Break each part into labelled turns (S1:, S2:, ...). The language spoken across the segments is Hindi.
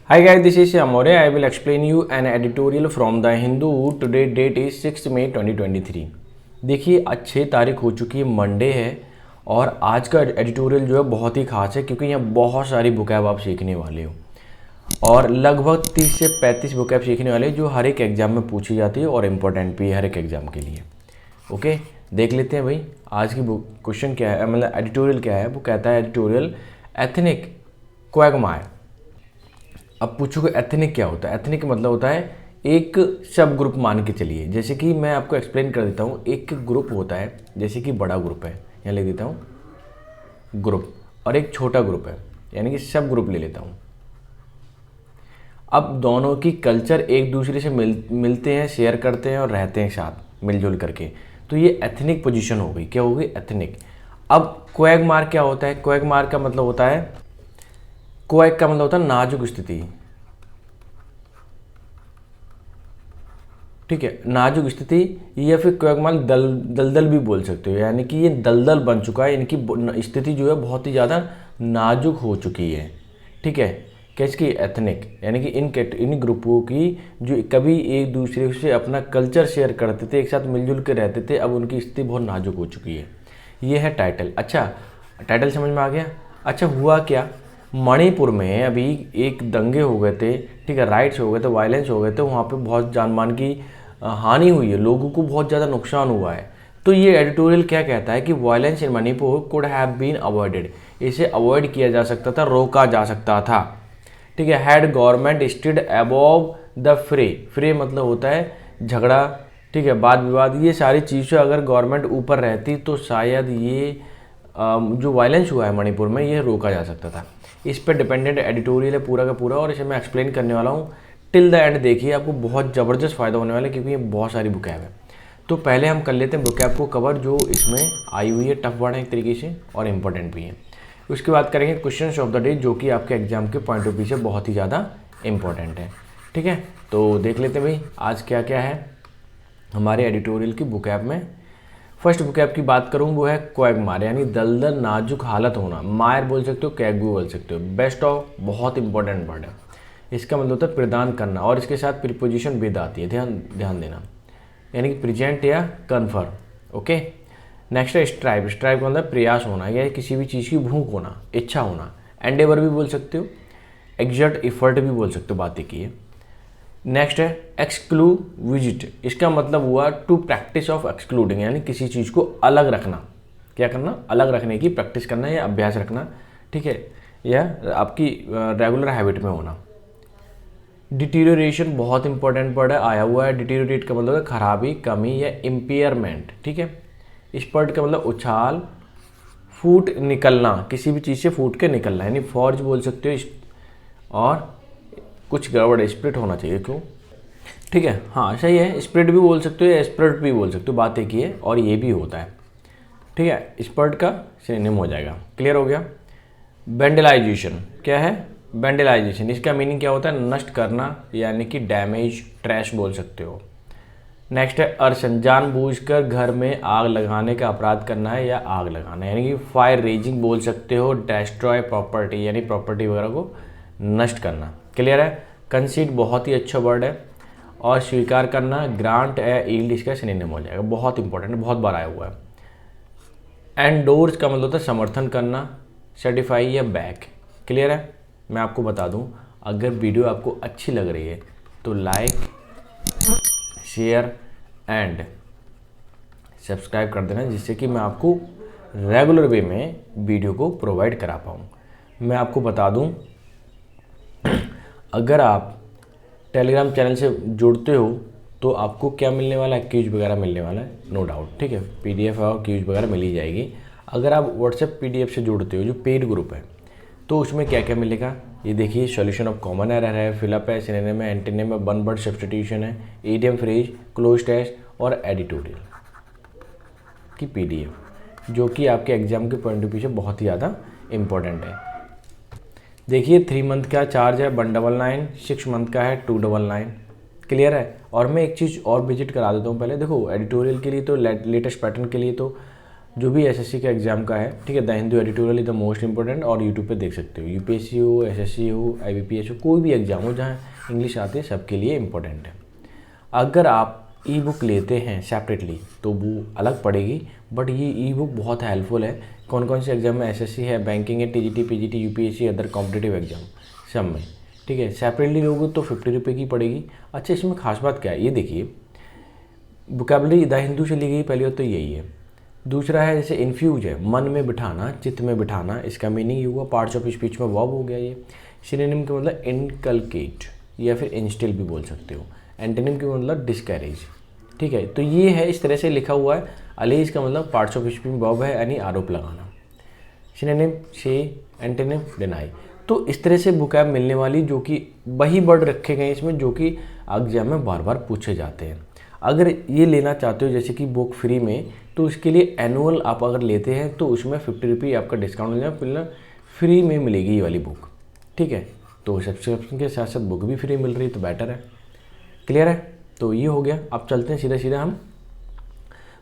S1: Hi guys, this is Amore. I will explain you an editorial from the Hindu. Today date is 6 मई 2023। देखिए आज 6 तारीख हो चुकी है, मंडे है और आज का एडिटोरियल जो है बहुत ही खास है क्योंकि यहाँ बहुत सारी बुकैब आप सीखने वाले हो और लगभग 30 से 35 बुकैब सीखने वाले जो हर एक एग्ज़ाम में पूछी जाती है और इम्पोर्टेंट भी है हर एक एग्ज़ाम के लिए। ओके, देख लेते हैं भाई आज की बुक क्वेश्चन क्या है, मतलब एडिटोरियल क्या है। वो कहता है एडिटोरियल एथनिक क्वैगमायर। अब पूछोगे एथनिक क्या होता है। एथनिक मतलब होता है एक सब ग्रुप मान के चलिए, जैसे कि मैं आपको एक्सप्लेन कर देता हूँ। एक ग्रुप होता है जैसे कि बड़ा ग्रुप है, यहाँ लिख देता हूँ ग्रुप, और एक छोटा ग्रुप है यानी कि सब ग्रुप ले लेता हूँ। अब दोनों की कल्चर एक दूसरे से मिलते हैं, शेयर करते हैं और रहते हैं साथ मिलजुल करके, तो ये एथनिक पोजीशन हो गई। क्या हो गई? एथनिक। अब क्वैगमार क्या होता है? क्वैगमार का मतलब होता है, क्वैग का मतलब होता है नाजुक स्थिति। ठीक है, नाजुक स्थिति या फिर क्वैगमार दलदल भी बोल सकते हो, यानी कि ये दलदल बन चुका है, इनकी स्थिति जो है बहुत ही ज़्यादा नाजुक हो चुकी है। ठीक है, किसकी? एथनिक, यानी कि इन ग्रुपों की जो कभी एक दूसरे से अपना कल्चर शेयर करते थे, एक साथ मिलजुल के रहते थे, अब उनकी स्थिति बहुत नाजुक हो चुकी है। ये है टाइटल। अच्छा, टाइटल समझ में आ गया। अच्छा, हुआ क्या? मणिपुर में अभी एक दंगे हो गए थे, ठीक है, राइट्स हो गए थे, वायलेंस हो गए थे, वहाँ पे बहुत जान मान की हानि हुई है, लोगों को बहुत ज़्यादा नुकसान हुआ है। तो ये एडिटोरियल क्या कहता है कि violence in Manipur could have been avoided, इसे अवॉइड किया जा सकता था, रोका जा सकता था। ठीक है, had government stood above the फ्रे। फ्रे मतलब होता है झगड़ा, ठीक है, वाद विवाद, ये सारी चीज़ें अगर गवर्नमेंट ऊपर रहती तो शायद ये जो वायलेंस हुआ है मणिपुर में ये रोका जा सकता था। इस पर डिपेंडेंट एडिटोरियल है पूरा का पूरा और इसे मैं एक्सप्लेन करने वाला हूँ। टिल द एंड देखिए, आपको बहुत ज़बरदस्त फ़ायदा होने वाला है क्योंकि ये बहुत सारी बुकैब है। तो पहले हम कर लेते हैं बुकैब को कवर जो इसमें आई हुई है, टफ वर्ड है एक तरीके से और इम्पोर्टेंट भी है। उसके बाद करेंगे क्वेश्चन ऑफ द डे जो कि आपके एग्जाम के पॉइंट ऑफ व्यू से बहुत ही ज़्यादा इंपॉर्टेंट है। ठीक है, तो देख लेते हैं भाई आज क्या क्या है हमारे एडिटोरियल की बुकैब में। फर्स्ट बुकैब की बात करूँ वो है क्वैगमार, यानी दलदल नाजुक हालत होना। मायर बोल सकते हो, कैग भी बोल सकते हो। बेस्ट ऑफ बहुत इंपॉर्टेंट वर्ड है, इसका मतलब होता है प्रदान करना और इसके साथ प्रीपोजिशन विद आती है, ध्यान देना, यानी कि प्रेजेंट या कन्फर्म। ओके, नेक्स्ट है स्ट्राइव। स्ट्राइव का मतलब प्रयास होना या किसी भी चीज़ की भूख होना, इच्छा होना। एंडेवर भी बोल सकते हो, एग्जर्ट इफर्ट भी बोल सकते हो, बात एक ही है। नेक्स्ट है एक्सक्लूविजिट। इसका मतलब हुआ टू प्रैक्टिस ऑफ एक्सक्लूडिंग, यानी किसी चीज़ को अलग रखना। क्या करना? अलग रखने की प्रैक्टिस करना या अभ्यास रखना। ठीक है, या आपकी रेगुलर हैबिट में होना। डिटीरियोरेशन बहुत इंपॉर्टेंट वर्ड है, आया हुआ है। डिटीरियोरेट का मतलब है खराबी, कमी या इम्पेयरमेंट। ठीक है, स्पर्ट का मतलब उछाल, फूट निकलना, किसी भी चीज़ से फूट के निकलना, यानी फॉर्ज बोल सकते हो। और कुछ गड़बड़, स्प्रिट होना चाहिए, क्यों? ठीक है, हाँ सही है, स्प्रिट भी बोल सकते हो या स्प्रिट भी बोल सकते हो, बात एक ही है और ये भी होता है। ठीक है, स्पर्ट का सिनोनिम हो जाएगा। क्लियर हो गया। वेंडलाइजेशन क्या है? वेंडलाइजेशन, इसका मीनिंग क्या होता है? नष्ट करना, यानी कि डैमेज, ट्रैश बोल सकते हो। नेक्स्ट है अर्सन, जानबूझकर घर में आग लगाने का अपराध करना है या आग लगाना, यानी कि फायर रेजिंग बोल सकते हो। डेस्ट्रॉय प्रॉपर्टी, यानी प्रॉपर्टी वगैरह को नष्ट करना। क्लियर है। कंसीड बहुत ही अच्छा वर्ड है और स्वीकार करना, ग्रांट है, ईल्ड इसका सिनोनिम हो जाएगा। बहुत इंपॉर्टेंट है, बहुत बार आया हुआ है। एंडोर्स का मतलब होता है समर्थन करना, सर्टिफाई या बैक। क्लियर है। मैं आपको बता दूं, अगर वीडियो आपको अच्छी लग रही है तो लाइक, शेयर एंड सब्सक्राइब कर देना, जिससे कि मैं आपको रेगुलर वे में वीडियो को प्रोवाइड करा पाऊँ। मैं आपको बता दूं, अगर आप टेलीग्राम चैनल से जुड़ते हो तो आपको क्या मिलने वाला है? क्यूज वगैरह मिलने वाला है, नो डाउट। ठीक है, पीडीएफ और क्यूज वगैरह मिल ही जाएगी। अगर आप व्हाट्सएप पीडीएफ से जुड़ते हो जो पेड ग्रुप है, तो उसमें क्या क्या मिलेगा ये देखिए। सॉल्यूशन ऑफ कॉमन एरर है, फिलअप है, सिनोनिम है, एंटोनिम है, वन वर्ड सब्स्टिट्यूशन है, ईडियम फ्रेज, क्लोज टेस्ट और एडिटोरियल की पीडीएफ, जो कि आपके एग्जाम के पॉइंट ऑफ व्यू से बहुत ही ज़्यादा इंपॉर्टेंट है। देखिए 3 मंथ का चार्ज है 199, 6 मंथ का है 299। क्लियर है। और मैं एक चीज़ और विजिट करा देता हूँ पहले। देखो एडिटोरियल के लिए तो लेटेस्ट पैटर्न के लिए तो जो भी एसएससी का एग्जाम का है, ठीक है, the Hindu editorial is the most important, और यूट्यूब पे देख सकते हो। यूपीएससी हो, एसएससी हो, आईबीपीएस हो, कोई भी एग्जाम हो जहाँ इंग्लिश आती है, सबके लिए इंपॉर्टेंट है। अगर आप ई बुक लेते हैं सेपरेटली तो वो अलग पड़ेगी, बट ये ई बुक बहुत हेल्पफुल है। कौन कौन से एग्जाम में, एसएससी है, बैंकिंग है, TGT, PGT, UPSC, other competitive exam सब में, ठीक है। सेपरेटली लोगे तो 50 रुपये की पड़ेगी। अच्छा, इसमें खास बात क्या है, ये देखिए, वोकैबुलरी द हिंदू से ली गई, पहली बात तो यही है। दूसरा है जैसे इन्फ्यूज है, मन में बिठाना, चित्त में बिठाना, इसका मीनिंग ये हुआ। पार्ट्स ऑफ स्पीच में वर्ब हो गया ये। सिनोनिम का मतलब इनकलकेट या फिर इंस्टिल भी बोल सकते हो। एंटोनिम का मतलब डिस्करेज, ठीक है। तो ये है, इस तरह से लिखा हुआ है। अलेज का मतलब पार्ट्स ऑफ स्पीच में वर्ब है, यानी आरोप लगाना। सिनोनिम से, एंटोनिम डिनाई। तो इस तरह से वोकैब मिलने वाली, जो कि वही वर्ड रखे गए इसमें जो कि एग्जाम में बार बार पूछे जाते हैं। अगर ये लेना चाहते हो जैसे कि बुक फ्री में, तो उसके लिए एनुअल आप अगर लेते हैं तो उसमें 50 रुपये आपका डिस्काउंट हो जाए, फिर फ्री में मिलेगी ये वाली बुक, ठीक है। तो सब्सक्रिप्शन के साथ साथ बुक भी फ्री मिल रही तो बेटर है। क्लियर है? तो ये हो गया। अब चलते हैं सीधा सीधा हम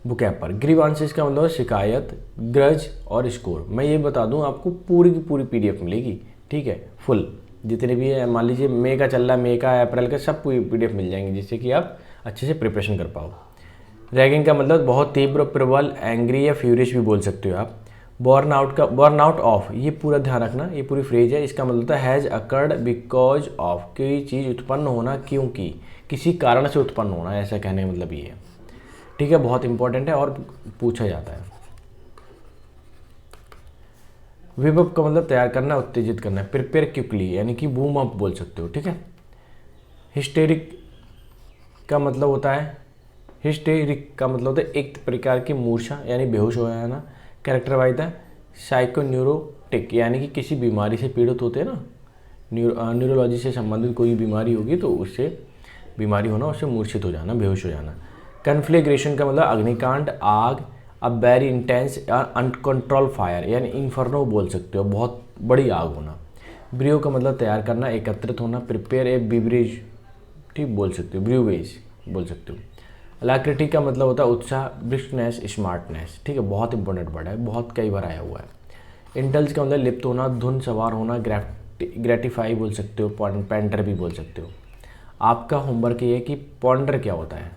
S1: वोकैब पर। ग्रीवांसेस का मतलब शिकायत, ग्रज और स्कोर। मैं ये बता दूं, आपको पूरी की पूरी पीडीएफ मिलेगी, ठीक है, फुल जितने भी है। मान लीजिए मई का चल रहा है, मई का, अप्रैल का, सब पूरी पीडीएफ मिल जाएंगे, जिससे कि आप अच्छे से प्रिपरेशन कर पाओ। रैगिंग का मतलब बहुत तीव्र, प्रबल, एंग्री या फ्यूरिश भी बोल सकते हो आप। बॉर्न आउट ऑफ, ये पूरा ध्यान रखना, ये पूरी फ्रेज है। इसका मतलब होता है हैज़ अकर्ड बिकॉज ऑफ, कोई चीज़ उत्पन्न होना, क्योंकि, किसी कारण से उत्पन्न होना, ऐसा कहने का मतलब ये है, ठीक है। बहुत इंपॉर्टेंट है और पूछा जाता है। विभव का मतलब तैयार करना, उत्तेजित करना। प्रिपेयर क्विकली यानी कि बूम अप बोल सकते हो, ठीक है। हिस्टेरिक का मतलब होता है, हिस्टेरिक का मतलब होता है एक प्रकार की मूर्छा यानी बेहोश हो जाना। कैरेक्टर वाइज था साइकोन्यूरोटिक, यानी कि किसी बीमारी से पीड़ित होते हैं ना, न्यूरोलॉजी से संबंधित कोई बीमारी होगी तो उससे बीमारी होना, उससे मूर्छित हो जाना, बेहोश हो जाना। कन्फ्लेग्रेशन का मतलब अग्निकांड, आग, a very intense uncontrol fire, यानी इन्फर्नो बोल सकते हो, बहुत बड़ी आग होना। ब्रियो का मतलब तैयार करना, एकत्रित होना। प्रिपेयर ए बिवरेज, ठीक बोल सकते हो, ब्रूवेज बोल सकते हो। अलाक्रिटी का मतलब होता है उत्साह, ब्रिस्कनेस, स्मार्टनेस, ठीक है, बहुत इंपॉर्टेंट वर्ड है, बहुत कई बार आया हुआ है। इंटल्स का मतलब लिप्त होना, धुन सवार होना, ग्रेटिफाई बोल सकते हो, पेंटर भी बोल सकते हो। आपका होमवर्क ये है कि पॉन्डर क्या होता है,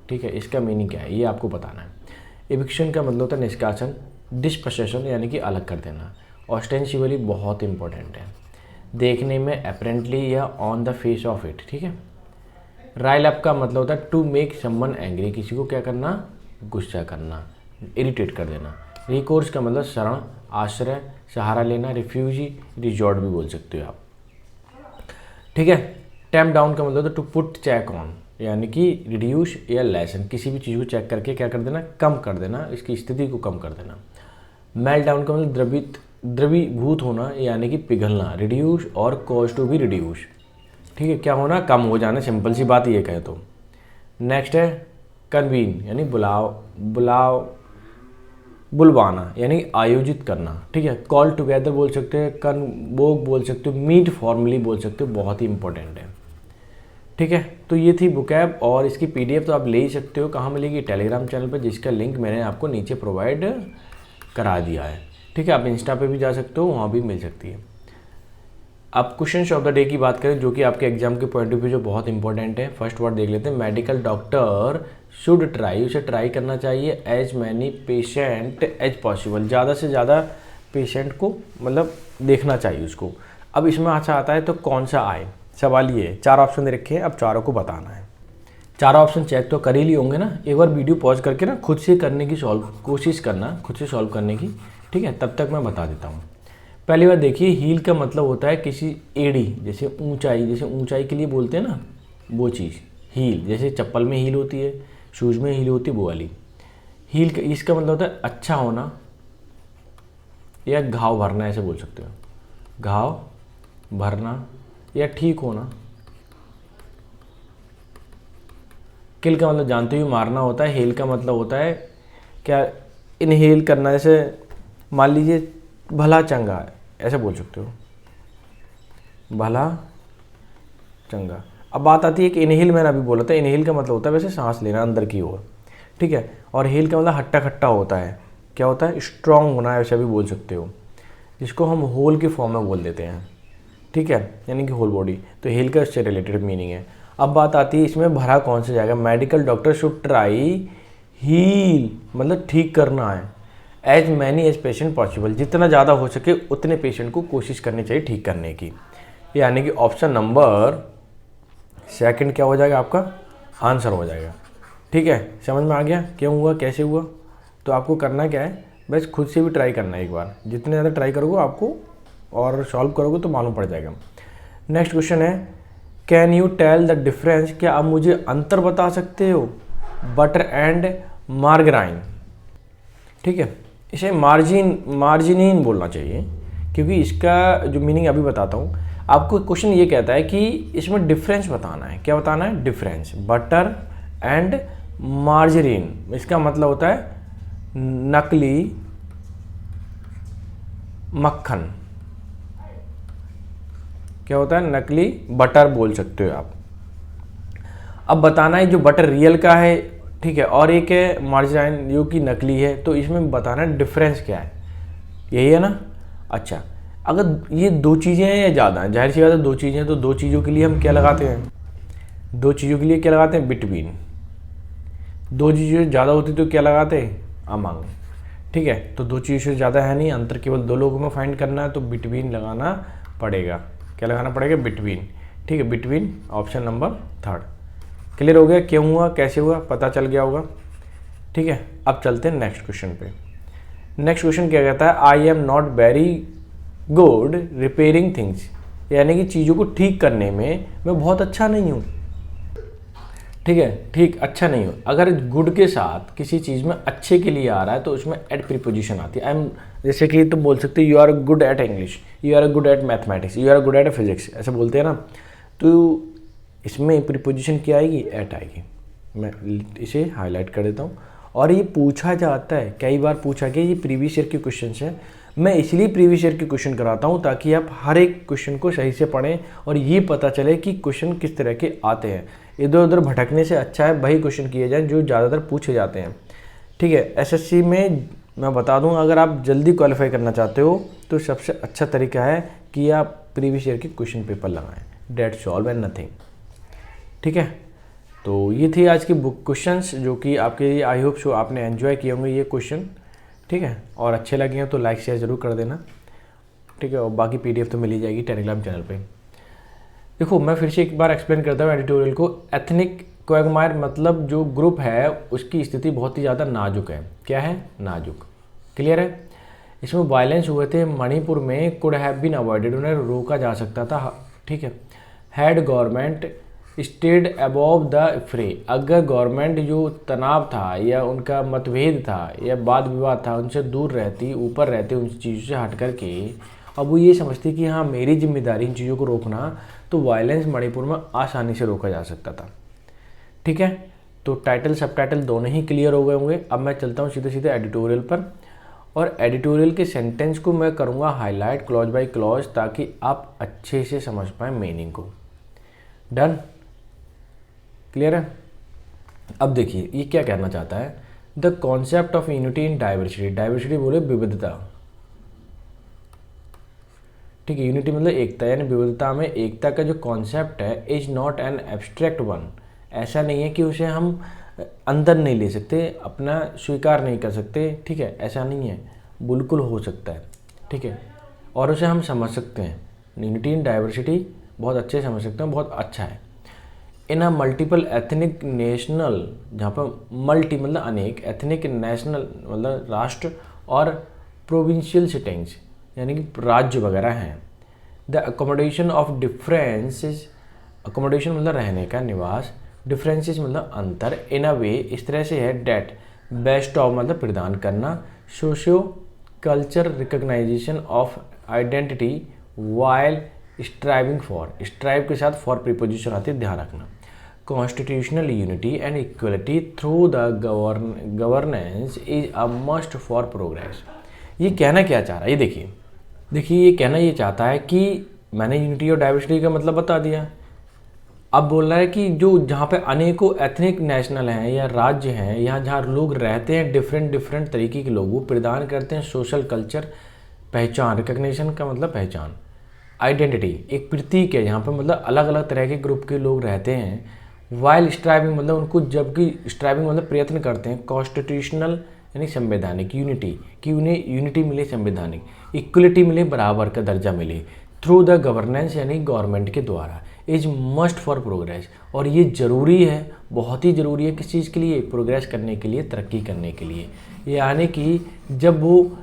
S1: ठीक है, इसका मीनिंग क्या है ये आपको बताना है। एविक्शन का मतलब होता है निष्कासन, डिस्पोसेशन यानी कि अलग कर देना। ऑस्टेंसिबली बहुत इंपॉर्टेंट है, देखने में, अपेरेंटली या on the face of it, ठीक है। राइल अप का मतलब होता है टू मेक समवन एंग्री, किसी को क्या करना, गुस्सा करना, इरिटेट कर देना। रिकोर्स का मतलब शरण, आश्रय, सहारा लेना। रिफ्यूजी, रिजॉर्ट भी बोल सकते हो आप, ठीक है। टैम्प डाउन का मतलब टू पुट चेक ऑन, यानी कि रिड्यूस या लेसन, किसी भी चीज़ को चेक करके क्या कर देना, कम कर देना, इसकी स्थिति को कम कर देना। मेल्ट डाउन का मतलब द्रवीभूत होना यानी कि पिघलना। रिड्यूस और कॉज टू बी रिड्यूस, ठीक है, क्या होना, कम हो जाना, सिंपल सी बात ये कहे तो। नेक्स्ट है कन्वीन यानी बुलवाना यानी आयोजित करना, ठीक है। कॉल टुगेदर बोल सकते हैं, कन्वोक बोल सकते हो, मीट फॉर्मली बोल सकते हो, बहुत ही इंपॉर्टेंट है, ठीक है। तो ये थी वोकैब, और इसकी पीडीएफ तो आप ले ही सकते हो। कहाँ मिलेगी? टेलीग्राम चैनल पर, जिसका लिंक मैंने आपको नीचे प्रोवाइड करा दिया है, ठीक है। आप इंस्टा पे भी जा सकते हो, वहाँ भी मिल सकती है। अब क्वेश्चन ऑफ द डे की बात करें, जो कि आपके एग्जाम के पॉइंट ऑफ व्यू जो बहुत इंपॉर्टेंट है। फर्स्ट वर्ड देख लेते हैं, मेडिकल डॉक्टर शुड ट्राई, उसे ट्राई करना चाहिए as many patient as possible, ज़्यादा से ज़्यादा पेशेंट को मतलब देखना चाहिए उसको। अब इसमें अच्छा आता है तो कौन सा आए, सवाल ये है। 4 ऑप्शन दे रखे हैं, अब चारों को बताना है। 4 ऑप्शन चेक तो कर ही लिए होंगे ना, एक बार वीडियो पॉज करके ना खुद से करने की कोशिश करना, खुद से सॉल्व करने की, ठीक है, तब तक मैं बता देता हूँ। पहली बार देखिए, हील का मतलब होता है किसी एड़ी, जैसे ऊंचाई के लिए बोलते हैं ना, वो चीज़ हील, जैसे चप्पल में हील होती है, शूज़ में हील होती है, वो वाली हील का। इसका मतलब होता है अच्छा होना या घाव भरना, ऐसे बोल सकते हो, घाव भरना या ठीक होना। किल का मतलब जानते हो मारना होता है। हेल का मतलब होता है क्या, इनहेल करना, जैसे मान लीजिए भला चंगा, ऐसे बोल सकते हो, भला चंगा। अब बात आती है कि इनहेल, मैंने अभी बोला था, इनहेल का मतलब होता है वैसे सांस लेना अंदर की ओर, ठीक है। और हेल का मतलब हट्टा खट्टा होता है, क्या होता है, स्ट्रॉन्ग होना है, ऐसा भी बोल सकते हो, जिसको हम होल के फॉर्म में बोल देते हैं, ठीक है, यानी कि होल बॉडी। तो हेल का इससे रिलेटेड मीनिंग है। अब बात आती है इसमें भरा कौन सा जाएगा। Medical doctor should try heal, मतलब ठीक करना है, as many as patient possible, जितना ज़्यादा हो सके उतने पेशेंट को कोशिश करनी चाहिए ठीक करने की। यानी कि ऑप्शन नंबर सेकंड क्या हो जाएगा, आपका आंसर हो जाएगा। ठीक है, समझ में आ गया क्यों हुआ, कैसे हुआ। तो आपको करना क्या है, बस खुद से भी ट्राई करना है एक बार, जितने ज़्यादा ट्राई करोगे आपको और सॉल्व करोगे तो मालूम पड़ जाएगा। नेक्स्ट क्वेश्चन है, can you tell the difference, क्या आप मुझे अंतर बता सकते हो बटर एंड मार्गराइन। ठीक है, इसे मार्जिनिन बोलना चाहिए, क्योंकि इसका जो मीनिंग अभी बताता हूँ आपको। क्वेश्चन ये कहता है कि इसमें डिफरेंस बताना है। क्या बताना है, डिफरेंस बटर एंड मार्जरीन। इसका मतलब होता है नकली मक्खन। क्या होता है, नकली बटर बोल सकते हो आप। अब बताना है जो बटर रियल का है, ठीक है, और एक है मार्जरीन जो कि नकली है, तो इसमें बताना है डिफरेंस क्या है, यही है ना। अच्छा, अगर ये दो चीज़ें हैं या ज़्यादा हैं, जाहिर सी बात है दो चीज़ें हैं, तो दो चीज़ों के लिए हम क्या लगाते हैं, दो चीज़ों के लिए क्या लगाते हैं, बिटवीन। दो चीज़ें ज़्यादा होती तो क्या लगाते हैं, अमंग। ठीक है, तो दो चीज़ों से ज़्यादा है नहीं, अंतर केवल दो लोगों में फाइंड करना है, तो बिटवीन लगाना पड़ेगा। क्या लगाना पड़ेगा, बिटवीन। ठीक है, between, option number third. Clear हो गया, क्यों हुआ, कैसे हुआ, पता चल गया होगा। ठीक है, अब चलते हैं नेक्स्ट क्वेश्चन पे। नेक्स्ट क्वेश्चन क्या कहता है, I am not very good repairing things, यानी कि चीज़ों को ठीक करने में मैं बहुत अच्छा नहीं हूँ। ठीक है, ठीक अच्छा नहीं हूँ। अगर गुड के साथ किसी चीज़ में अच्छे के लिए आ रहा है तो उसमें एट प्रीपोजिशन आती है। आई एम, जैसे कि तो बोल सकते you are good at English, you are good at mathematics, you are good at physics, ऐसे बोलते हैं ना। तो इसमें प्रीपोजिशन क्या आएगी, एट आएगी। मैं इसे हाईलाइट कर देता हूँ। और ये पूछा जाता है, कई बार पूछा गया, ये प्रीवियस ईयर के क्वेश्चन है। मैं इसलिए प्रीवियस ईयर के क्वेश्चन कराता हूँ ताकि आप हर एक क्वेश्चन को सही से पढ़ें और ये पता चले कि क्वेश्चन किस तरह के आते हैं। इधर उधर भटकने से अच्छा है वही क्वेश्चन किए जाएं जो ज़्यादातर पूछे जाते हैं। ठीक है, एसएससी में मैं बता दूं, अगर आप जल्दी क्वालिफाई करना चाहते हो तो सबसे अच्छा तरीका है कि आप प्रीवियस ईयर के क्वेश्चन पेपर लगाएं, डेट्स ऑल एंड नथिंग। ठीक है, तो ये थी आज की बुक क्वेश्चंस जो कि आपके, आई होप सो आपने एंजॉय किए होंगे ये क्वेश्चन। ठीक है, और अच्छे लगे हैं तो लाइक शेयर ज़रूर कर देना। ठीक है, और बाकी पीडीएफ तो मिल ही जाएगी टेलीग्राम चैनल पे। देखो, मैं फिर से एक बार एक्सप्लेन करता हूँ एडिटोरियल को। एथनिक क्वैगमायर मतलब जो ग्रुप है उसकी स्थिति बहुत ही ज़्यादा नाजुक है। क्या है, नाजुक। क्लियर है। इसमें वायलेंस हुए थे मणिपुर में, कुड हैव बीन अवॉइडेड, उन्हें रोका जा सकता था। ठीक है, had government stayed above the fray, अगर गवर्नमेंट जो तनाव था या उनका मतभेद था या वाद विवाद था उनसे दूर रहती, ऊपर रहती, उन चीज़ों से हट करके अब वो ये समझती कि हाँ मेरी जिम्मेदारी इन चीज़ों को रोकना, तो वायलेंस मणिपुर में आसानी से रोका जा सकता था। ठीक है, तो टाइटल सब टाइटल दोनों ही क्लियर हो गए होंगे। अब मैं चलता हूँ सीधे सीधे एडिटोरियल पर, और एडिटोरियल के सेंटेंस को मैं करूँगा हाईलाइट क्लॉज बाय क्लॉज ताकि आप अच्छे से समझ पाएँ मीनिंग को। डन, क्लियर है। अब देखिए ये क्या कहना चाहता है, the concept of unity in diversity, diversity बोले विविधता। ठीक है, यूनिटी मतलब एकता, यानी विविधता में एकता का जो कॉन्सेप्ट है is not an abstract one, ऐसा नहीं है कि उसे हम अंदर नहीं ले सकते, अपना स्वीकार नहीं कर सकते। ठीक है, ऐसा नहीं है, बिल्कुल हो सकता है। ठीक है, और उसे हम समझ सकते हैं। यूनिटी इन डाइवर्सिटी बहुत अच्छे समझ सकते हैं, बहुत अच्छा है। इन अ मल्टीपल एथनिक नेशनल, जहाँ पर मल्टी मतलब अनेक, एथनिक नेशनल मतलब राष्ट्र, और प्रोविंशियल सिटिंग्स यानी कि राज्य वगैरह हैं। The accommodation of differences, accommodation मतलब रहने का, निवास, डिफरेंसेस मतलब अंतर, इन अ वे इस तरह से है, डेट बेस्ट ऑफ मतलब प्रदान करना, socio culture recognisation of identity while striving for, strive के साथ फॉर प्रीपोजिशन आती है, ध्यान रखना। Constitutional unity and equality through the governance is a must for progress. ये कहना क्या चाह रहा है, ये देखिए ये कहना ये चाहता है कि मैंने यूनिटी और डाइवर्सिटी का मतलब बता दिया, अब बोल रहा है कि जो जहाँ पे अनेकों एथनिक नेशनल हैं या राज्य हैं, यहाँ जहाँ लोग रहते हैं डिफरेंट डिफरेंट तरीके के लोग, वो प्रदान करते हैं सोशल कल्चर पहचान। रिकग्निशन का मतलब पहचान, आइडेंटिटी एक प्रतीक है, यहाँ पे मतलब अलग अलग तरह के ग्रुप के लोग रहते हैं। वाइल स्ट्राइविंग मतलब उनको, जबकि स्ट्राइविंग मतलब प्रयत्न करते हैं, कॉन्स्टिट्यूशनल यानी संवैधानिक, यूनिटी कि उन्हें यूनिटी मिले संवैधानिक, इक्वलिटी मिले बराबर का दर्जा मिले, थ्रू द गवर्नेंस यानी गवर्नमेंट के द्वारा, इज मस्ट फॉर प्रोग्रेस। और ये ज़रूरी है, बहुत ही ज़रूरी है किस चीज़ के लिए, प्रोग्रेस करने के लिए, तरक्की करने के लिए। यानी कि जब वो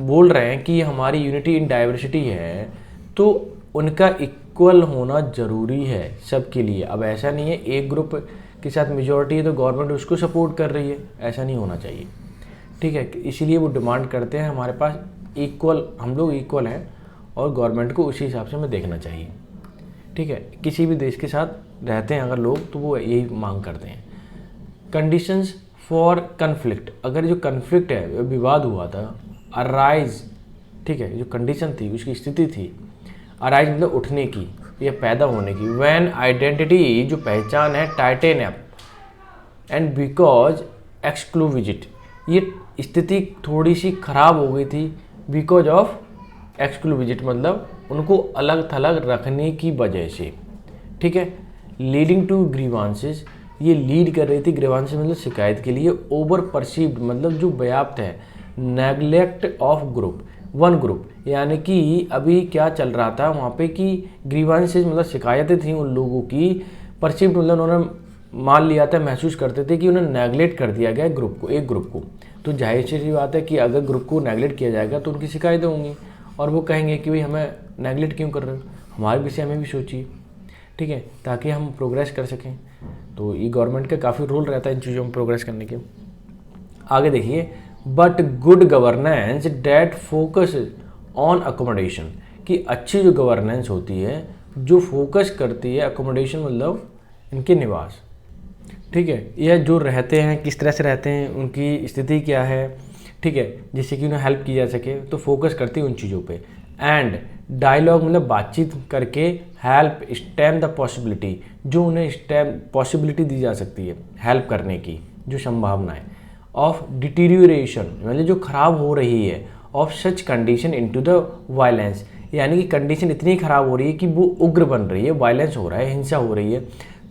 S1: बोल रहे हैं कि हमारी यूनिटी इन डाइवर्सिटी है, तो उनका इक्वल होना ज़रूरी है सबके लिए। अब ऐसा नहीं है एक ग्रुप के साथ मेजॉरिटी है तो गवर्नमेंट उसको सपोर्ट कर रही है, ऐसा नहीं होना चाहिए, ठीक है। इसीलिए वो डिमांड करते हैं हमारे पास इक्वल, हम लोग इक्वल हैं और गवर्नमेंट को उसी हिसाब से हमें देखना चाहिए, ठीक है। किसी भी देश के साथ रहते हैं अगर लोग तो वो यही मांग करते हैं। कंडीशंस फॉर कन्फ्लिक्ट, अगर जो कन्फ्लिक्ट है, विवाद हुआ था, अराइज, ठीक है, जो कंडीशन थी उसकी स्थिति थी, अराइज मतलब उठने की या पैदा होने की, व्हेन आइडेंटिटी जो पहचान है, टाइटन अप एंड बिकॉज एक्सक्लूविजिट, ये स्थिति थोड़ी सी खराब हो गई थी, बिकॉज ऑफ एक्सक्लूविजिट मतलब उनको अलग थलग रखने की वजह से, ठीक है। लीडिंग टू ग्रीवांसेस, ये लीड कर रही थी, ग्रीवांसेस मतलब शिकायत के लिए, ओवर परसीव्ड मतलब जो व्याप्त है, neglect of group, one group, यानी कि अभी क्या चल रहा था वहाँ पे कि ग्रीवांसेस मतलब शिकायतें थी उन लोगों की, परसीव्ड मतलब उन्होंने मान लिया था, महसूस करते थे कि उन्हें नेगलेक्ट कर दिया गया ग्रुप को, एक ग्रुप को। तो जाहिर सी बात है कि अगर ग्रुप को नेगलेक्ट किया जाएगा तो उनकी शिकायतें होंगी और वो कहेंगे कि भाई हमें नेगलेक्ट क्यों कर रहे हो, हमारे विषय में भी सोचिए, ठीक है, ताकि हम प्रोग्रेस कर सकें। तो ये गवर्नमेंट का काफ़ी रोल रहता है इन चीज़ों में प्रोग्रेस करने के। आगे देखिए, but good governance that focus on accommodation, कि अच्छी जो गवर्नेंस होती है जो फोकस करती है, अकोमोडेशन मतलब इनके निवास, ठीक है, या जो रहते हैं किस तरह से रहते हैं, उनकी स्थिति क्या है, ठीक है, जिससे कि उन्हें हेल्प की जा सके, तो फोकस करती है उन चीज़ों पे। एंड डायलॉग मतलब बातचीत करके, हेल्प स्टेम द पॉसिबिलिटी, जो उन्हें स्टेम पॉसिबिलिटी दी जा सकती है हेल्प करने की, जो संभावनाएं, ऑफ डिटीरियोरेशन मतलब जो खराब हो रही है, of such condition into the violence, यानी कि कंडीशन इतनी खराब हो रही है कि वो उग्र बन रही है, वायलेंस हो रहा है, हिंसा हो रही है।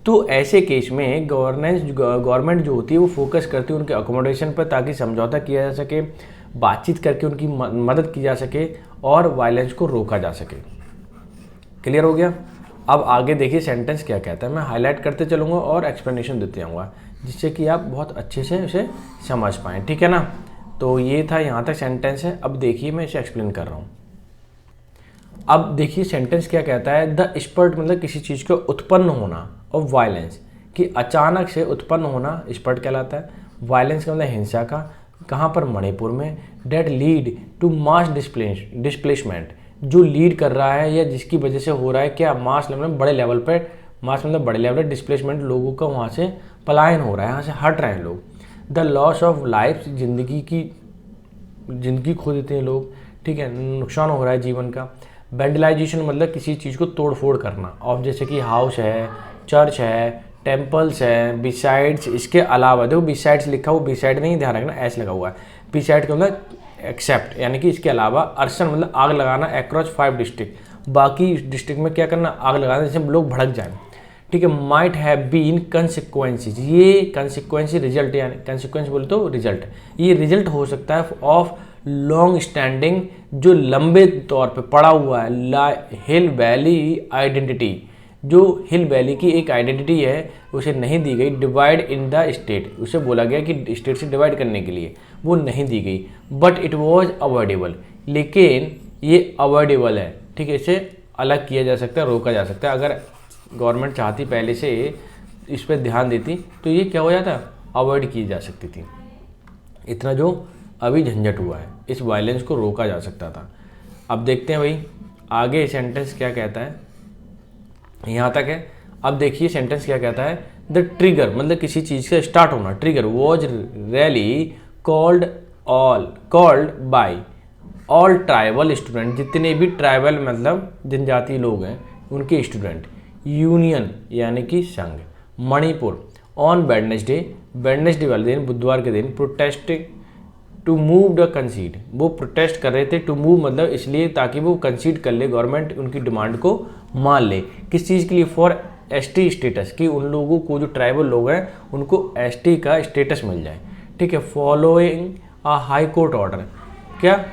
S1: तो ऐसे केस में गवर्नमेंट जो होती है वो फोकस करती है उनके अकोमोडेशन पर, ताकि समझौता किया जा सके, बातचीत करके उनकी मदद की जा सके और वायलेंस को रोका जा सके। क्लियर हो गया। अब आगे देखिए सेंटेंस क्या कहता है, मैं हाईलाइट करते चलूँगा और एक्सप्लेनेशन देते जाऊँगा, जिससे कि आप बहुत अच्छे से उसे समझ पाएँ, ठीक है ना। तो ये था, यहाँ तक सेंटेंस है। अब देखिए मैं इसे एक्सप्लेन कर रहा हूँ। अब देखिए सेंटेंस क्या कहता है, द स्पर्ट मतलब किसी चीज़ का उत्पन्न होना, और वायलेंस कि अचानक से उत्पन्न होना स्पर्ट कहलाता है, वायलेंस का मतलब हिंसा का, कहाँ पर, मणिपुर में, that lead to mass displacement, जो लीड कर रहा है या जिसकी वजह से हो रहा है क्या, मास मतलब बड़े लेवल पर, मास मतलब बड़े लेवल पर, डिस्प्लेसमेंट लोगों का वहाँ से पलायन हो रहा है, यहाँ से हट रहे हैं लोग। द लॉस ऑफ लाइफ, जिंदगी खो देते हैं लोग, ठीक है, नुकसान हो रहा है जीवन का। वेंडलाइजेशन मतलब किसी चीज़ को तोड़ फोड़ करना, ऑफ जैसे कि हाउस है, चर्च है, टेम्पल्स है, बिसाइड्स, इसके अलावा, देखो बिसाइड्स लिखा हुआ, बिसाइड नहीं, ध्यान रखना ऐसे लगा हुआ है, बिसाइड का मतलब एक्सेप्ट यानी कि इसके अलावा, अर्सन मतलब आग लगाना, अक्रॉस 5 डिस्ट्रिक्ट, बाकी डिस्ट्रिक्ट में क्या करना, आग लगाना, जैसे लोग भड़क जाए, ठीक है। माइट हैव बीन कंसिक्वेंसेज, ये कंसिक्वेंस रिजल्ट, यानी कंसिक्वेंस बोले तो रिजल्ट, ये रिजल्ट हो सकता है ऑफ लॉन्ग स्टैंडिंग, जो लंबे तौर पे पड़ा हुआ है, हिल वैली आइडेंटिटी, जो हिल वैली की एक आइडेंटिटी है उसे नहीं दी गई, डिवाइड इन द स्टेट, उसे बोला गया कि स्टेट से डिवाइड करने के लिए वो नहीं दी गई, बट इट वॉज अवॉइडेबल, लेकिन ये अवॉइडेबल है, ठीक है, इसे अलग किया जा सकता है, रोका जा सकता है। अगर गवर्नमेंट चाहती पहले से इस पर ध्यान देती तो ये क्या हो जाता, अवॉइड की जा सकती थी, इतना जो अभी झंझट हुआ है, इस वायलेंस को रोका जा सकता था। अब देखते हैं भाई आगे सेंटेंस क्या कहता है, यहाँ तक है। अब देखिए सेंटेंस क्या कहता है, द ट्रिगर मतलब किसी चीज़ का स्टार्ट होना, trigger was rally called by all tribal student, जितने भी ट्राइबल मतलब जनजातीय लोग हैं उनके स्टूडेंट, यूनियन यानी कि संघ। मणिपुर ऑन वेडनेसडे वाले दिन, बुधवार के दिन, protest to move the concede, वो प्रोटेस्ट कर रहे थे। टू मूव मतलब इसलिए ताकि वो कंसीड कर ले, गवर्नमेंट उनकी डिमांड को मान ले। किस चीज़ के लिए? फॉर एसटी स्टेटस, कि उन लोगों को जो ट्राइबल लोग हैं उनको एसटी का स्टेटस मिल जाए। ठीक है। Following a high court order, क्या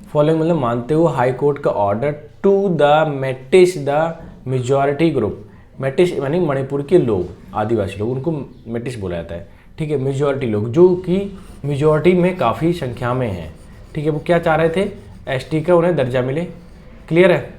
S1: फॉलोइंग मतलब मानते हुए हाई कोर्ट का order to the Meiteis the majority group. Meiteis यानी मणिपुर के लोग, आदिवासी लोग, उनको मेटिस बोला जाता है। ठीक है। मेजॉरिटी लोग जो कि मेजॉरिटी में काफ़ी संख्या में हैं। ठीक है। वो क्या चाह रहे थे? एसटी का उन्हें दर्जा मिले। क्लियर है।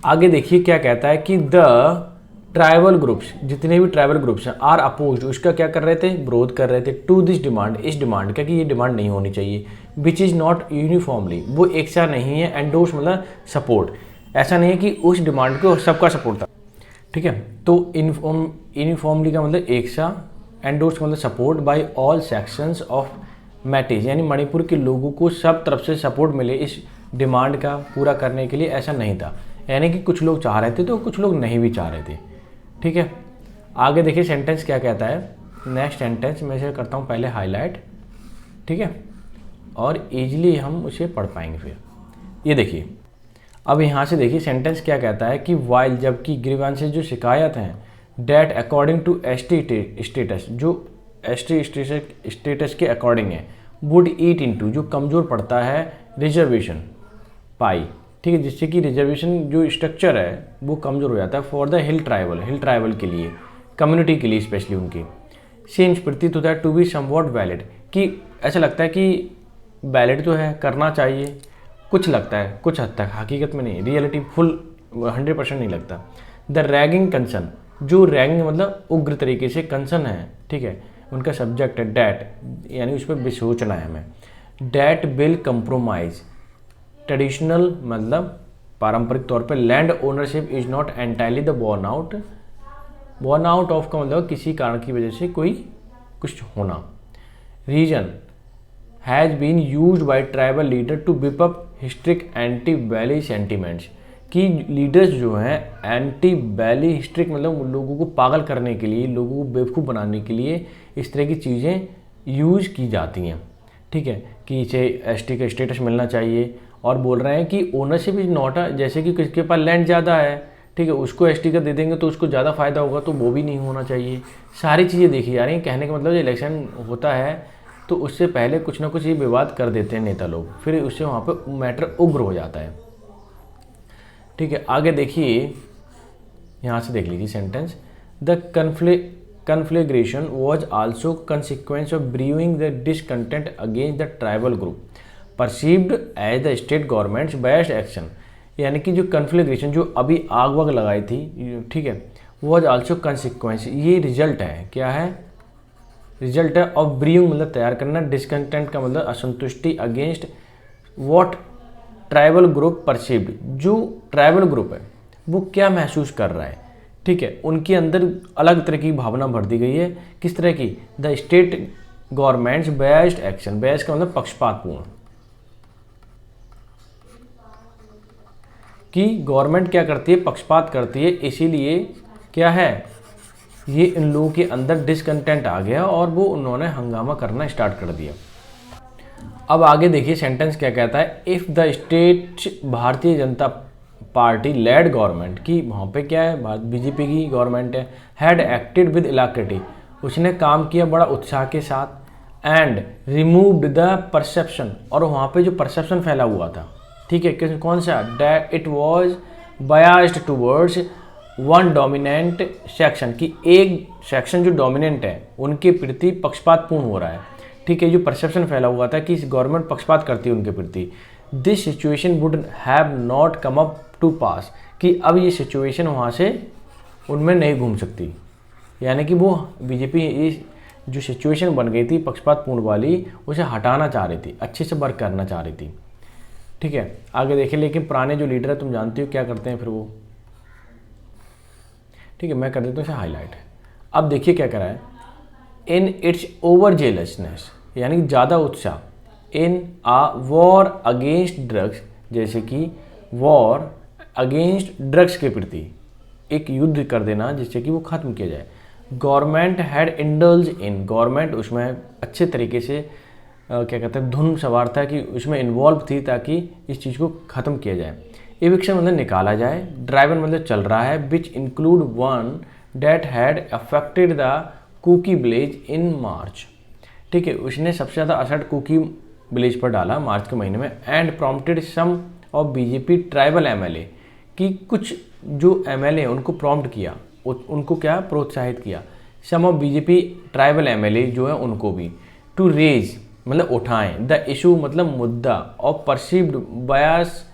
S1: आगे देखिए क्या कहता है कि द ट्राइबल ग्रुप्स, जितने भी ट्राइबल ग्रुप्स हैं, आर अपोज्ड, उसका क्या कर रहे थे? विरोध कर रहे थे। टू दिस डिमांड, इस डिमांड का, कि ये डिमांड नहीं होनी चाहिए। विच इज़ नॉट यूनिफॉर्मली, वो एक सा नहीं है। एंडोर्स मतलब सपोर्ट, ऐसा नहीं है कि उस डिमांड को सबका सपोर्ट था। ठीक है। तो यूनिफॉर्मली का मतलब एक सा, एंडोर्स का मतलब support by all sections of Meiteis, यानी मणिपुर के लोगों को सब तरफ से सपोर्ट मिले इस डिमांड का पूरा करने के लिए, ऐसा नहीं था। यानी कि कुछ लोग चाह रहे थे तो कुछ लोग नहीं भी चाह रहे थे। ठीक है। आगे देखिए सेंटेंस क्या कहता है। नेक्स्ट सेंटेंस मैं इसे करता हूँ पहले हाईलाइट। ठीक है। और ईजिली हम उसे पढ़ पाएंगे फिर। ये देखिए, अब यहाँ से देखिए सेंटेंस क्या कहता है कि वाइल, जबकि ग्रीवांसेस जो शिकायत हैं, that according to ST status, जो एसटी स्टेटस के अकॉर्डिंग है, वुड ईट इनटू, जो कमज़ोर पड़ता है, रिजर्वेशन पाई। ठीक है। जिससे कि रिजर्वेशन जो स्ट्रक्चर है वो कमज़ोर हो जाता है फॉर द हिल ट्राइबल के लिए, कम्युनिटी के लिए स्पेशली उनकी। सेम्स प्रतीत होता है टू बी समवॉट वैलिड, कि ऐसा लगता है कि वैलिड तो है, करना चाहिए, कुछ लगता है, कुछ हद तक, हकीकत में नहीं, रियलिटी फुल 100% नहीं लगता। द रैगिंग कंसर्न, जो रैगिंग मतलब उग्र तरीके से कंसर्न है। ठीक है। उनका सब्जेक्ट है डैट, यानी उस पर विसोचना है हमें। डैट विल कंप्रोमाइज, ट्रेडिशनल मतलब पारंपरिक तौर पर, land ownership is not entirely the born out of का मतलब किसी कारण की वजह से कोई कुछ होना। Reason has been used by tribal leader to whip up historic anti valley sentiments, कि लीडर्स जो हैं एंटी वैली हिस्ट्रिक मतलब लोगों को पागल करने के लिए, लोगों को बेवकूफ़ बनाने के लिए इस तरह की चीज़ें यूज की जाती हैं। ठीक है। कि इसे एसटी का स्टेटस मिलना चाहिए, और बोल रहे हैं कि ओनरशिप इज नॉट अ, जैसे कि किसके पास लैंड ज़्यादा है, ठीक है, उसको एसटी का दे देंगे तो उसको ज़्यादा फ़ायदा होगा, तो वो भी नहीं होना चाहिए। सारी चीज़ें देखी जा रही हैं। कहने का मतलब इलेक्शन होता है तो उससे पहले कुछ ना कुछ ये विवाद कर देते हैं नेता लोग, फिर उससे वहाँ पे मैटर उग्र हो जाता है। ठीक है। आगे देखिए, यहाँ से देख लीजिए sentence. The conflagration was also consequence of brewing the discontent against the tribal group perceived as the state government's best action, यानी कि जो कन्फ्लेग्रेशन, जो अभी आग वाग लगाई थी, ठीक है, वॉज आल्सो कंसिक्वेंस, ये रिजल्ट है, क्या है? रिजल्ट है ऑफ ब्रीविंग मतलब तैयार करना, डिसकंटेंट का मतलब असंतुष्टि, against what tribal group perceived, जो ट्राइबल ग्रुप है वो क्या महसूस कर रहा है। ठीक है। उनके अंदर अलग तरह की भावना भर दी गई है। किस तरह की? The state governments based action, based का मतलब पक्षपातपूर्ण, कि गवर्नमेंट क्या करती है? पक्षपात करती है, इसीलिए क्या है, ये इन लोगों के अंदर डिसकंटेंट आ गया और वो उन्होंने हंगामा करना स्टार्ट कर दिया। अब आगे देखिए सेंटेंस क्या कहता है। If the state Bharatiya Janata party lead government, की वहाँ पे क्या है, बीजेपी की गवर्नमेंट है, हैड एक्टेड विद इलाक्रिटी, उसने काम किया बड़ा उत्साह के साथ, एंड रिमूव्ड द परसेप्शन, और वहाँ पे जो परसेप्शन फैला हुआ था, ठीक है, कौन सा? That it was biased towards one dominant section, की एक सेक्शन जो डोमिनेंट है उनके प्रति पक्षपातपूर्ण हो रहा है। ठीक है। जो परसेप्शन फैला हुआ था कि गवर्नमेंट पक्षपात करती है उनके प्रति, this situation would have not come up to pass, कि अब ये सिचुएशन वहाँ से उनमें नहीं घूम सकती, यानी कि वो बीजेपी इस जो सिचुएशन बन गई थी पक्षपातपूर्ण वाली, उसे हटाना चाह रही थी, अच्छे से वर्क करना चाह रही थी। ठीक है। आगे देखिए, लेकिन पुराने जो लीडर है तुम जानते हो क्या करते हैं फिर वो, ठीक है, मैं कर देता हूँ इसे हाईलाइट। अब देखिए क्या करा है। इन इट्स ओवर जेलसनेस, यानी कि ज़्यादा उत्साह, इन आ वॉर अगेंस्ट ड्रग्स, जैसे कि वॉर अगेंस्ट ड्रग्स के प्रति, एक युद्ध कर देना जिससे कि वो ख़त्म किया जाए। Government had indulge in, government उसमें अच्छे तरीके से क्या कहते हैं धुन सवार था कि उसमें इन्वॉल्व थी ताकि इस चीज़ को ख़त्म किया जाए। एविक्शन मतलब निकाला जाए, ड्राइवन मतलब चल रहा है, which include one that had affected the Kuki village in March. ठीक है, उसने सबसे ज़्यादा असर कुकी विलेज पर डाला मार्च के महीने में। And prompted some of BJP tribal MLA, कि कुछ जो एमएलए उनको प्रॉम्प्ट किया, उनको क्या प्रोत्साहित किया। सम ऑफ बीजेपी ट्राइबल एमएलए जो है उनको भी, टू रेज मतलब उठाएं, द इशू मतलब मुद्दा, of perceived bias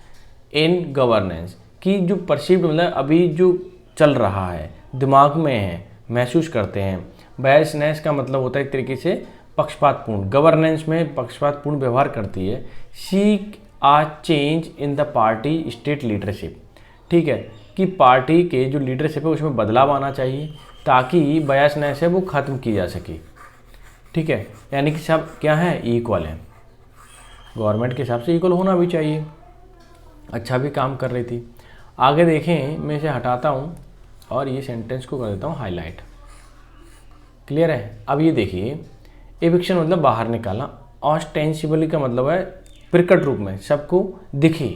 S1: in governance, कि जो परसीव्ड मतलब अभी जो चल रहा है दिमाग में है, महसूस करते हैं। बायसनेस का मतलब होता है एक तरीके से पक्षपातपूर्ण, गवर्नेंस में पक्षपातपूर्ण व्यवहार करती है। Seek a change in the party state leadership, ठीक है, कि पार्टी के जो लीडरशिप है उसमें बदलाव आना चाहिए ताकि बायसनेस है वो ख़त्म की जा सके। ठीक है, यानी कि सब क्या है, इक्वल है, गवर्नमेंट के हिसाब से इक्वल होना भी चाहिए। अच्छा भी काम कर रही थी। आगे देखें, मैं इसे हटाता हूँ और ये सेंटेंस को कर देता हूँ हाईलाइट। क्लियर है। अब ये देखिए, एविक्शन मतलब बाहर निकालना, ऑस्टेंसिबली का मतलब है प्रकट रूप में सबको दिखे,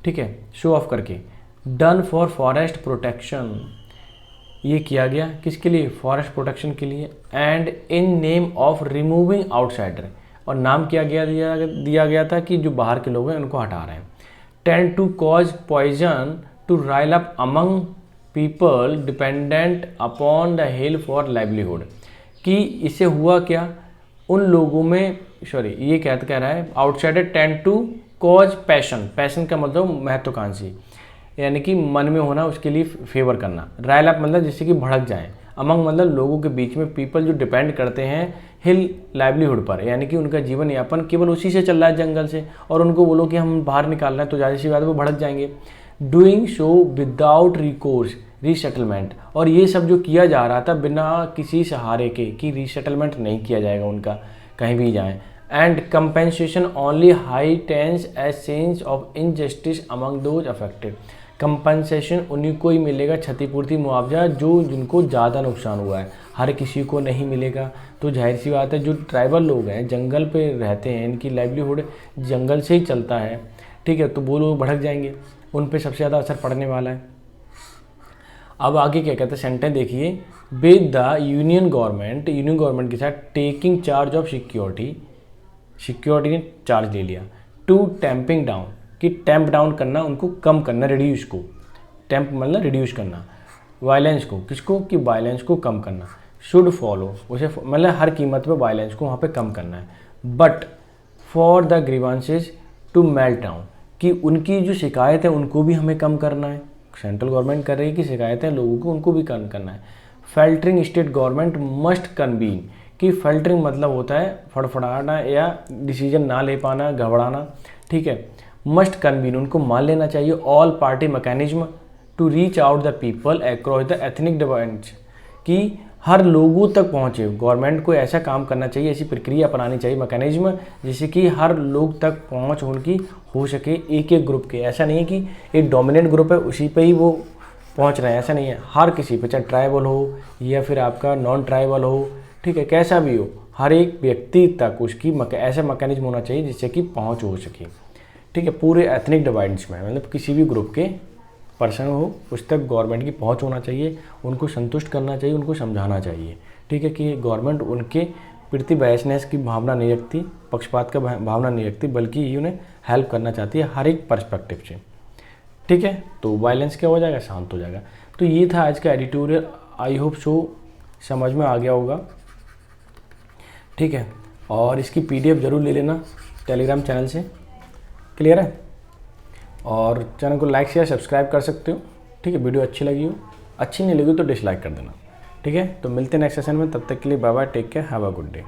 S1: ठीक है, शो ऑफ करके। डन फॉर फॉरेस्ट प्रोटेक्शन, ये किया गया किसके लिए, फॉरेस्ट प्रोटेक्शन के लिए। And in name of removing outsider, और नाम किया गया दिया गया था कि जो बाहर के लोग हैं उनको हटा रहे हैं। Tend to cause poison to rile up among people dependent upon the hill for livelihood, कि इससे हुआ क्या, उन लोगों में ये कह रहा है outsider tend to cause passion, passion का मतलब महत्वाकांक्षी, यानी कि मन में होना, उसके लिए फेवर करना। राइल अप मतलब जिससे कि भड़क जाए, अमंग मतलब लोगों के बीच में, पीपल जो डिपेंड करते हैं हिल लाइवलीहुड पर, यानी कि उनका जीवन यापन केवल उसी से चल रहा है जंगल से, और उनको बोलो कि हम बाहर निकाल रहे हैं तो ज़्यादा सी बात वो भड़क जाएंगे। Doing show without recourse resettlement, और ये सब जो किया जा रहा था बिना किसी सहारे के, कि रीसेटलमेंट नहीं किया जाएगा उनका कहीं भी जाएं। And compensation only heightens a sense of injustice among those affected, compensation उन्हीं को ही मिलेगा, क्षतिपूर्ति मुआवजा जो जिनको ज़्यादा नुकसान हुआ है, हर किसी को नहीं मिलेगा। तो जाहिर सी बात है जो ट्राइबल लोग हैं जंगल पे रहते हैं, इनकी लाइवलीहुड जंगल से ही चलता है, ठीक है, तो वो लोग भड़क जाएंगे, उन पे सबसे ज़्यादा असर पड़ने वाला है। अब आगे क्या कहते हैं सेंटेंस देखिए, विद द यूनियन गवर्नमेंट के साथ टेकिंग चार्ज ऑफ सिक्योरिटी ने चार्ज ले लिया। टू टैंपिंग डाउन, कि टैंप डाउन करना, उनको कम करना, रिड्यूस को, टैंप मतलब रिड्यूस करना, वायलेंस को, किसको, कि वायलेंस को कम करना। शुड फॉलो, उसे मतलब हर कीमत पे वायलेंस को वहाँ पे कम करना है। But for the grievances to melt down, कि उनकी जो शिकायत है उनको भी हमें कम करना है, सेंट्रल गवर्नमेंट कर रही है कि शिकायतें लोगों को उनको भी कम करना है। Filtering state government must convene, कि फिल्टरिंग मतलब होता है फड़फड़ाना या डिसीजन ना ले पाना, घबराना, ठीक है। मस्ट कन्वीन उनको मान लेना चाहिए all party mechanism to reach out the people across the ethnic divides, कि हर लोगों तक पहुँचे। गवर्नमेंट को ऐसा काम करना चाहिए, ऐसी प्रक्रिया अपनानी चाहिए, मैकेनिज्म, जिससे कि हर लोग तक पहुँच उनकी हो सके, एक एक ग्रुप के। ऐसा नहीं है कि एक डोमिनेंट ग्रुप है उसी पे ही वो पहुँच रहे हैं, ऐसा नहीं है, हर किसी पे, चाहे ट्राइबल हो या फिर आपका नॉन ट्राइबल हो, ठीक है, कैसा भी हो, हर एक व्यक्ति तक उसकी ऐसा मैकेनिज्म होना चाहिए जिससे कि पहुँच हो सके, ठीक है, पूरे एथनिक डिवाइड्स में, मतलब किसी भी ग्रुप के पर्सन हो उस तक गवर्नमेंट की पहुंच होना चाहिए, उनको संतुष्ट करना चाहिए, उनको समझाना चाहिए, ठीक है, कि गवर्नमेंट उनके प्रति बायसनेस की भावना नहीं रखती, पक्षपात का भावना नहीं रखती, बल्कि उन्हें हेल्प करना चाहती है हर एक पर्सपेक्टिव से, ठीक है। तो वायलेंस क्या हो जाएगा, शांत हो जाएगा। तो ये था आज का एडिटोरियल, आई होप सो समझ में आ गया होगा, ठीक है। और इसकी PDF ज़रूर ले लेना टेलीग्राम चैनल से, क्लियर है। और चैनल को लाइक शेयर सब्सक्राइब कर सकते हो, ठीक है। वीडियो अच्छी लगी हो, अच्छी नहीं लगी तो डिसलाइक कर देना, ठीक है। तो मिलते हैं नेक्स्ट सेशन में, तब तक के लिए bye bye, take care, have a good day.